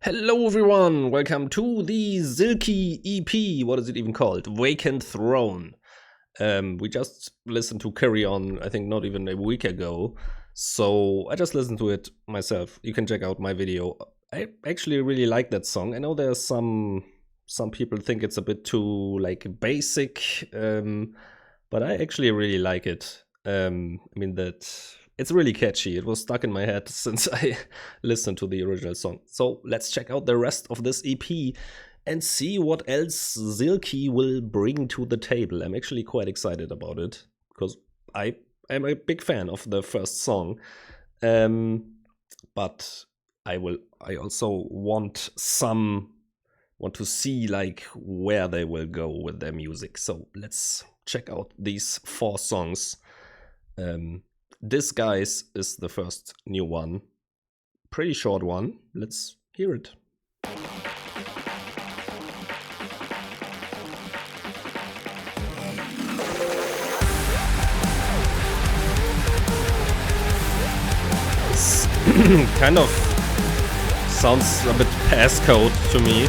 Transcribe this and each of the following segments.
Hello everyone, welcome to the Zilqy EP. What is it even called? Vacant Throne. We just listened to Carry On, I think not even a week ago. So I just listened to it myself. You can check out my video. I actually really like that song. I know there's some people think it's a bit too like basic, but I actually really like it. I mean that it's really catchy. It was stuck in my head since I listened to the original song. So let's check out the rest of this EP and see what else Zilki will bring to the table. I'm actually quite excited about it because I am a big fan of the first song. But I also want to see like where they will go with their music. So let's check out these 4 songs. Disguise is the first new one. Pretty short one. Let's hear it. It's kind of sounds a bit passcode to me.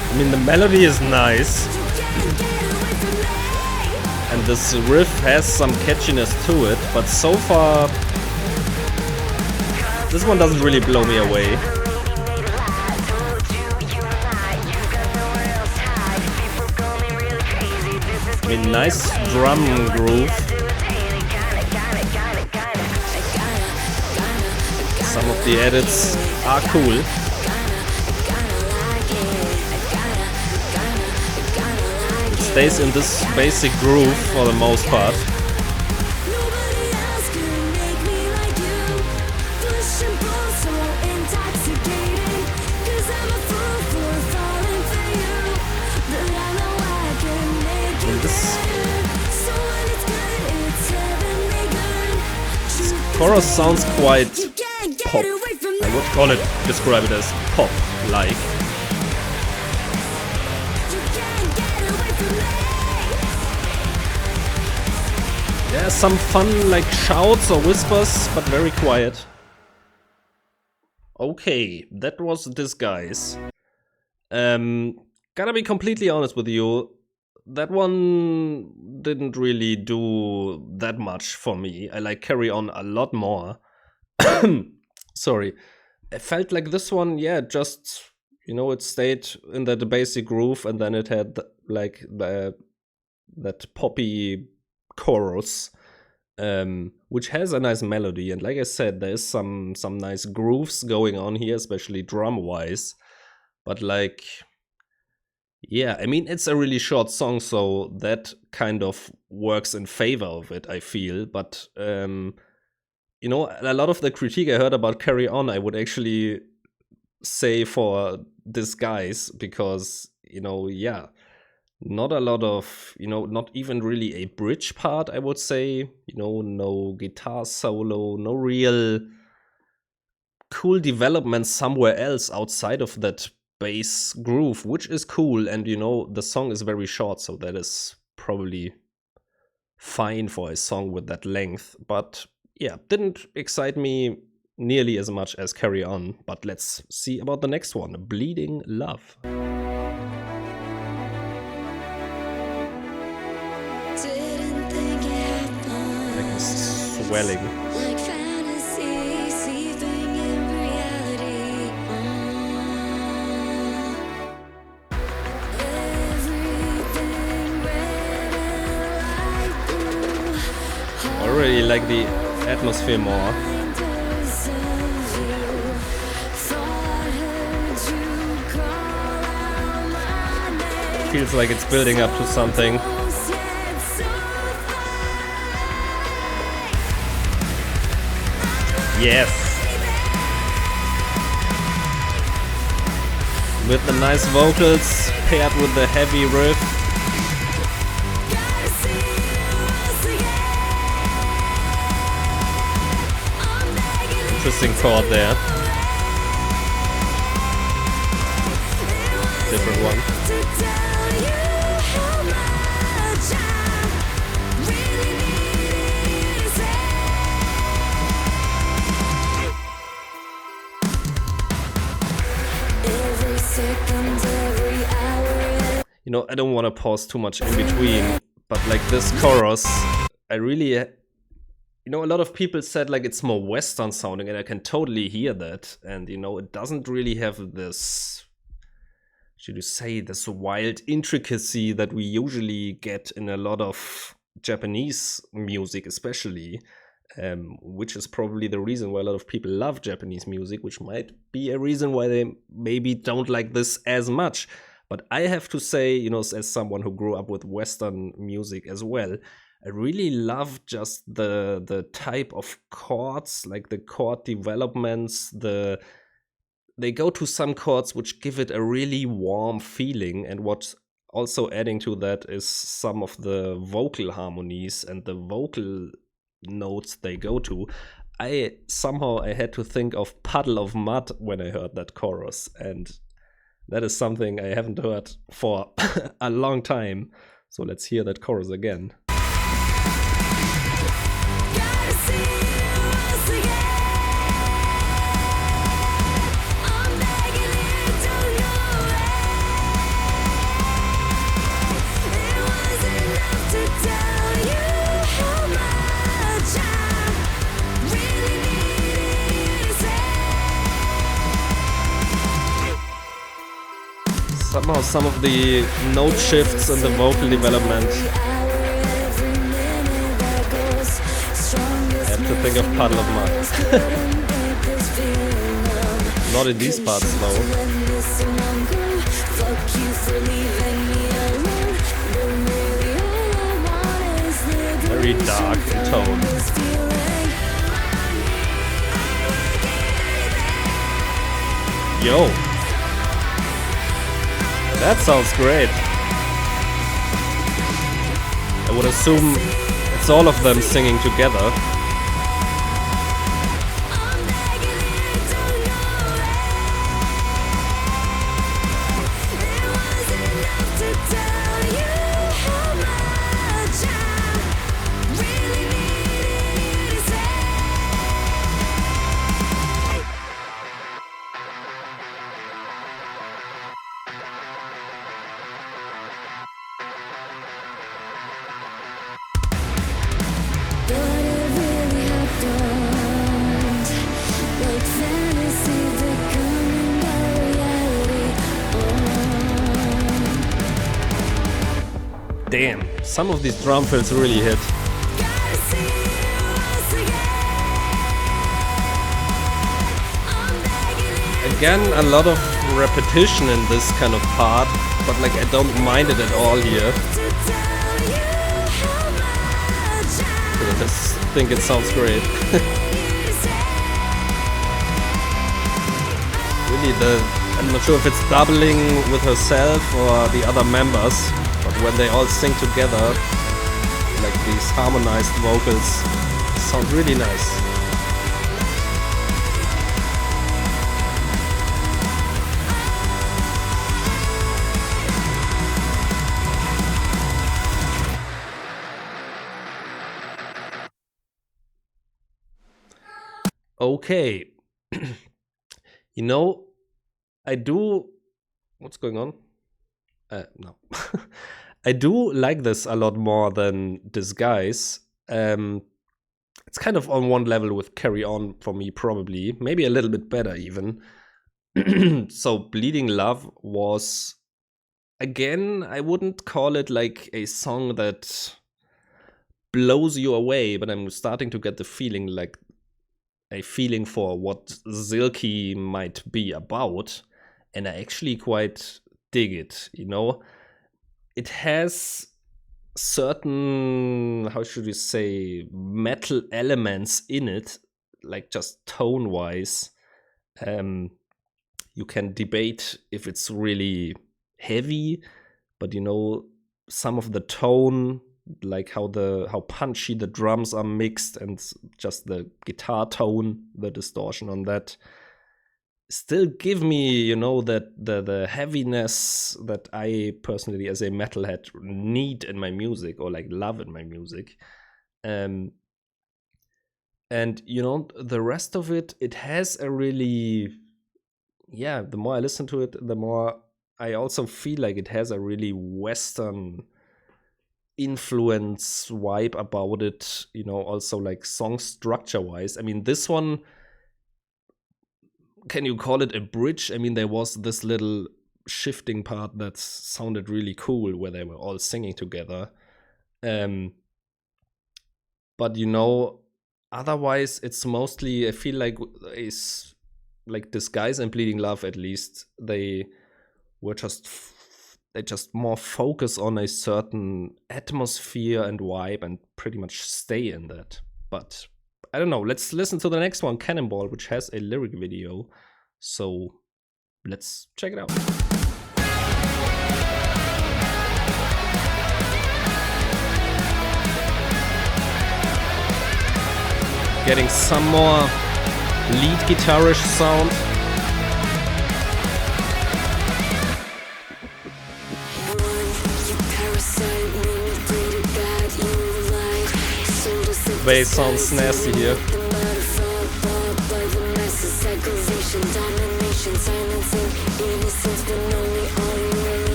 I mean, the melody is nice, and this riff has some catchiness to it, but so far, this one doesn't really blow me away. I mean, nice drum groove. Some of the edits are cool. Stays in this basic groove for the most part. This chorus sounds quite pop. I would describe it as pop-like. There's some fun like shouts or whispers, but very quiet. Okay, that was Disguise. Gotta be completely honest with you, that one didn't really do that much for me. I like Carry On a lot more. Sorry. I felt like this one, yeah, just, it stayed in that basic groove, and then it had like that poppy chorus, which has a nice melody, and like I said, there is some nice grooves going on here, especially drum wise. But like, yeah, I mean, it's a really short song, so that kind of works in favor of it, I feel. But a lot of the critique I heard about Carry On, I would actually say for Disguise, because yeah, not a lot of, not even really a bridge part, I would say. No guitar solo, no real cool development somewhere else outside of that bass groove, which is cool. And, the song is very short, so that is probably fine for a song with that length. But yeah, didn't excite me nearly as much as Carry On. But let's see about the next one, Bleeding Love. Swelling. Like fantasy, seeping in reality. Everything red and light blue. really like the atmosphere more. Feels like it's building up to something. Yes! With the nice vocals paired with the heavy riff. Interesting chord there. Different one. You know, I don't want to pause too much in between, but like this chorus, I really, you know, a lot of people said like it's more Western sounding, and I can totally hear that. And you know, it doesn't really have this, should you say, this wild intricacy that we usually get in a lot of Japanese music, especially. Which is probably the reason why a lot of people love Japanese music, which might be a reason why they maybe don't like this as much. But I have to say, you know, as someone who grew up with Western music as well, I really love just the type of chords, like the chord developments. They go to some chords which give it a really warm feeling, and what's also adding to that is some of the vocal harmonies and the vocal notes they go to. I had to think of Puddle of Mud when I heard that chorus, and that is something I haven't heard for a long time. So let's hear that chorus again. Somehow some of the note shifts and the vocal development. I have to think of Puddle of Mud. Not in these parts though. Very dark in tone. Yo! That sounds great. I would assume it's all of them singing together. Damn, some of these drum fills really hit. Again, a lot of repetition in this kind of part, but like I don't mind it at all here. I just think it sounds great. Really, I'm not sure if it's doubling with herself or the other members. But when they all sing together, like these harmonized vocals, sound really nice. Okay. You know, I do... What's going on? No. I do like this a lot more than Disguise. It's kind of on one level with Carry On for me, probably. Maybe a little bit better, even. So Bleeding Love was... Again, I wouldn't call it like a song that blows you away, but I'm starting to get the feeling, like a feeling for what Zilqy might be about, and I actually quite dig it, you know? It has certain, how should you say, metal elements in it, like just tone-wise. You can debate if it's really heavy, but you know, some of the tone, like how punchy the drums are mixed, and just the guitar tone, the distortion on that, still give me, you know, that the heaviness that I personally, as a metalhead, need in my music, or like love in my music. And you know, the rest of it, it has a really, yeah, the more I listen to it, the more I also feel like it has a really Western influence vibe about it, you know, also like song structure wise. I mean, this one, can you call it a bridge? I mean, there was this little shifting part that sounded really cool where they were all singing together. But you know, otherwise it's mostly, I feel like, is like Disguise and Bleeding Love, at least they were just they just more focus on a certain atmosphere and vibe and pretty much stay in that. But I don't know, let's listen to the next one, Cannonball, which has a lyric video. So let's check it out. Getting some more lead guitarish sound. Bass sounds nasty here.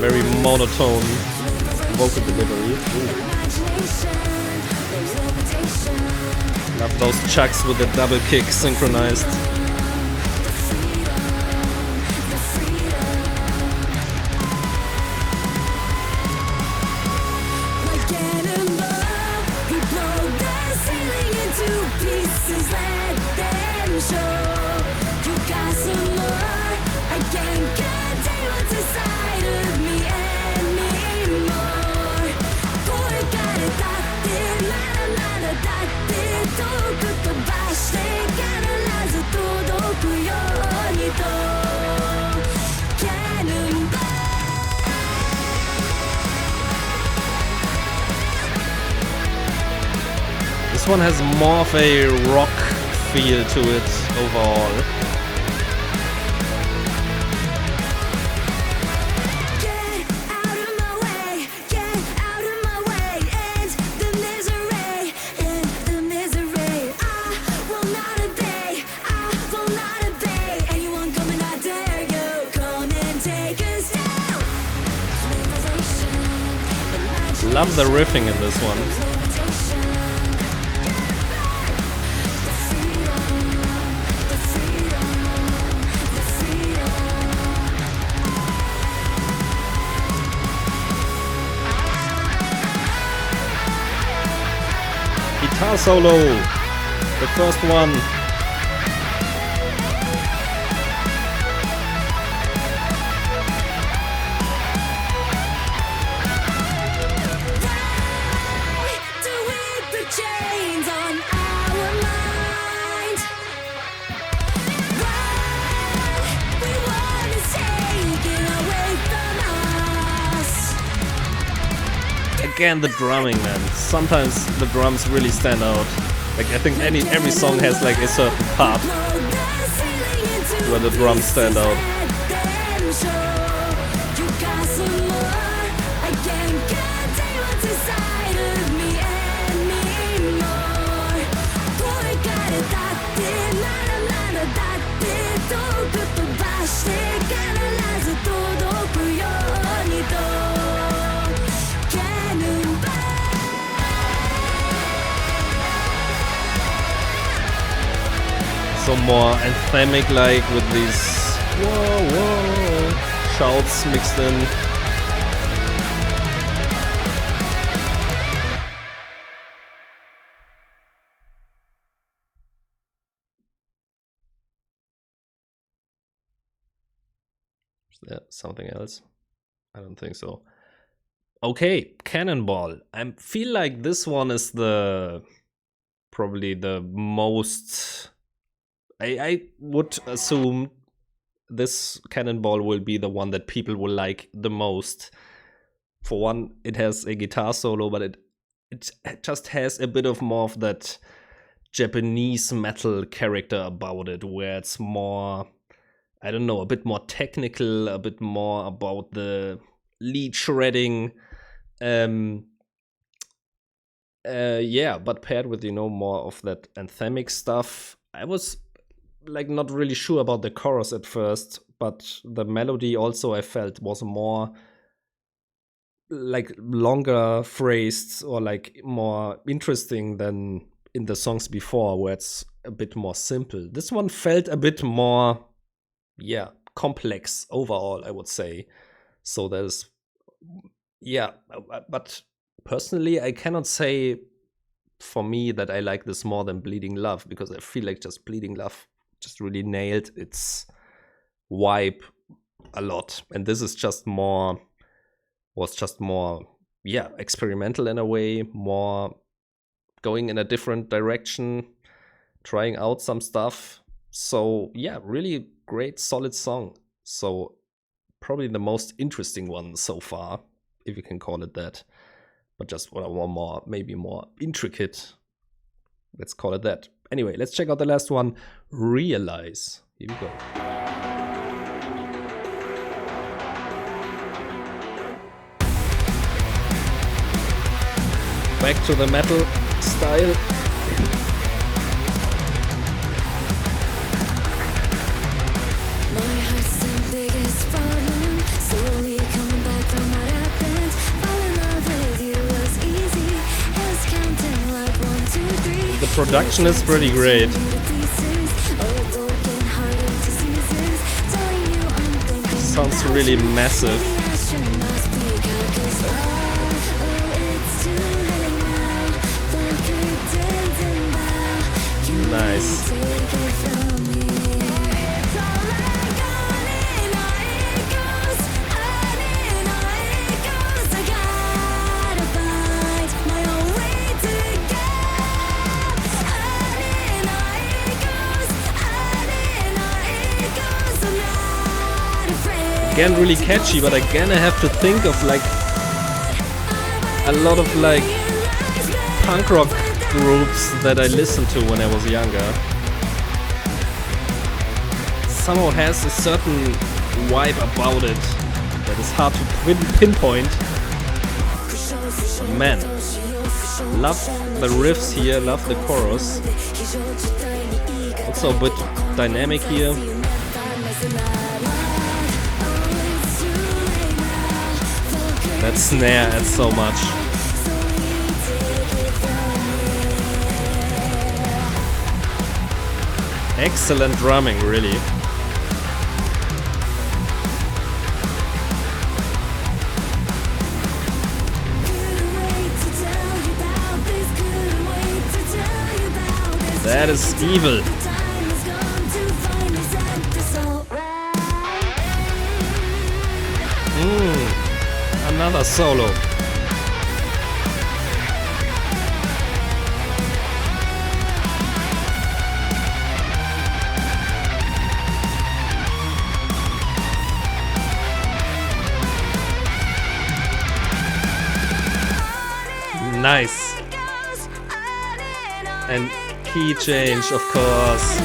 Very monotone vocal delivery. Ooh. Love those chucks with the double kick synchronized. This one has more of a rock feel to it overall. Love the riffing in this one. Guitar solo, the first one. Again, the drumming, man. Sometimes the drums really stand out. Like, I think every song has like a certain part where the drums stand out. So more anthemic, like with these whoa whoa shouts mixed in. Is there something else? I don't think so. Okay, Cannonball. I feel like this one is probably the most. I would assume this Cannonball will be the one that people will like the most. For one, it has a guitar solo, but it just has a bit of more of that Japanese metal character about it, where it's more, I don't know, a bit more technical, a bit more about the lead shredding. Yeah, but paired with, more of that anthemic stuff. I was like not really sure about the chorus at first, but the melody also I felt was more like longer phrased or like more interesting than in the songs before, where it's a bit more simple. This one felt a bit more, yeah, complex overall, I would say. So there's, yeah, but personally, I cannot say for me that I like this more than Bleeding Love, because I feel like just Bleeding Love just really nailed its vibe a lot, and this is was just more, yeah, experimental in a way, more going in a different direction, trying out some stuff. So yeah, really great, solid song. So probably the most interesting one so far, if you can call it that. But just one more, maybe more intricate. Let's call it that. Anyway, let's check out the last one, Realize. Here we go. Back to the metal style. My heart's the biggest problem. Slowly coming back from what happened. Fall in love with you was easy. Hands counting like 1, 2, 3. The production is pretty great. Sounds really massive. Nice. Again, really catchy, but again I have to think of like a lot of like punk rock groups that I listened to when I was younger. Somehow has a certain vibe about it that is hard to pinpoint. Man, love the riffs here, love the chorus. Also a bit dynamic here. That snare adds so much. Excellent drumming, really. That is evil. Another solo. Nice. And key change, of course.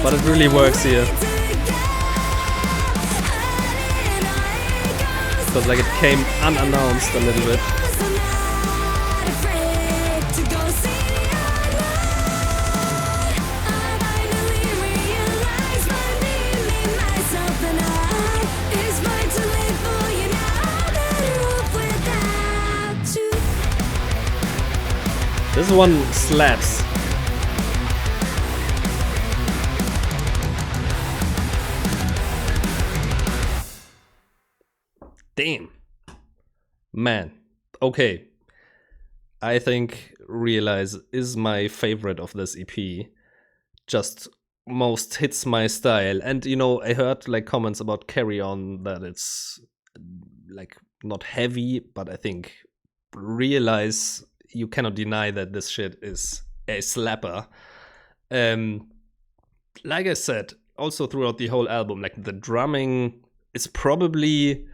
But it really works here. Feels like it came unannounced a little bit. This one slaps. Damn. Man. Okay. I think Realize is my favorite of this EP. Just most hits my style. And I heard like comments about Carry On that it's like not heavy, but I think realize you cannot deny that this shit is a slapper. Um, like I said, also throughout the whole album, like the drumming is probably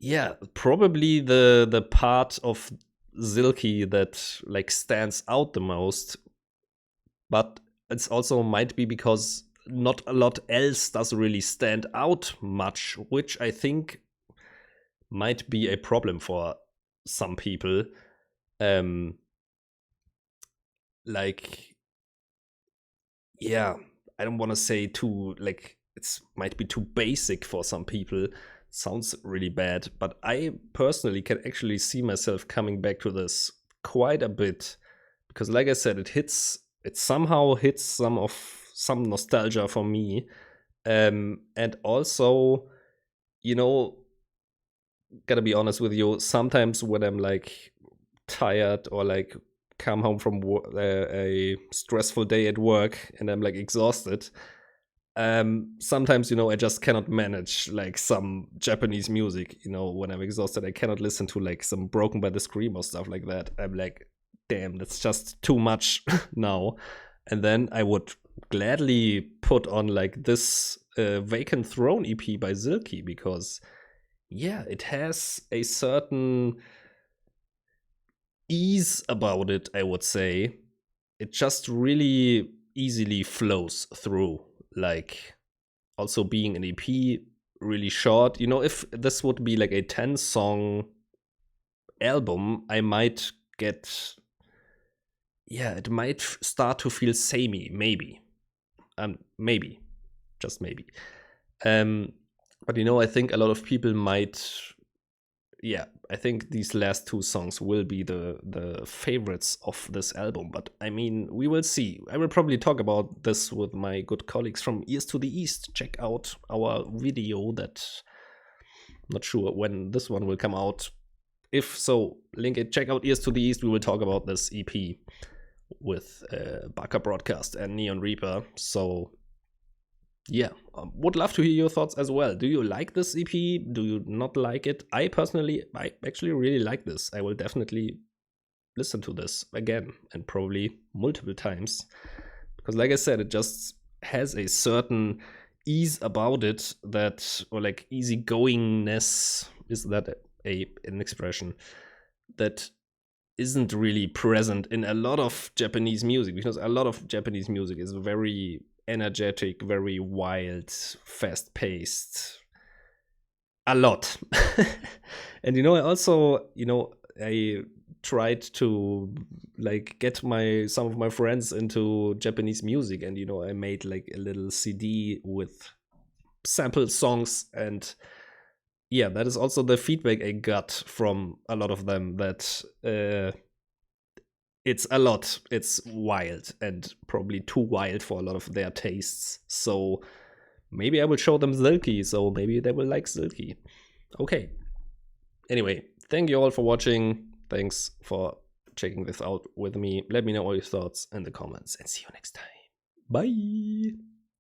the part of Zilki that like stands out the most. But it's also might be because not a lot else does really stand out much, which I think might be a problem for some people. Like, yeah, I don't want to say too like it's might be too basic for some people. Sounds really bad, but I personally can actually see myself coming back to this quite a bit because, like I said, it somehow hits some nostalgia for me, and also, you know, gotta be honest with you. Sometimes when I'm like tired or like come home from a stressful day at work and I'm like exhausted, sometimes I just cannot manage like some Japanese music. When I'm exhausted, I cannot listen to like some Broken by the Scream or stuff like that. I'm like, damn, that's just too much now. And then I would gladly put on like this Vacant Throne EP by Zilki because yeah, it has a certain ease about it, I would say. It just really easily flows through. Like, also being an EP, really short. If this would be like a 10-song album, I might get. Yeah, it might start to feel samey, maybe. Maybe. Just maybe. But I think a lot of people might. Yeah, I think these last two songs will be the favorites of this album. But I mean, we will see. I will probably talk about this with my good colleagues from Ears to the East. Check out our video that not sure when this one will come out. If so, link it. Check out Ears to the East. We will talk about this EP with Baka Broadcast and Neon Reaper. So yeah, would love to hear your thoughts as well. Do you like this EP? Do you not like it? I actually really like this. I will definitely listen to this again and probably multiple times because, like I said, it just has a certain ease about it or like easygoingness. Is that an expression that isn't really present in a lot of Japanese music? Because a lot of Japanese music is very energetic, very wild, fast paced, a lot. And I also I tried to like get some of my friends into Japanese music, and I made like a little CD with sample songs, and yeah, that is also the feedback I got from a lot of them, that it's a lot. It's wild and probably too wild for a lot of their tastes. So maybe I will show them Zilki, so maybe they will like Zilki. Okay. Anyway, thank you all for watching. Thanks for checking this out with me. Let me know all your thoughts in the comments and see you next time. Bye.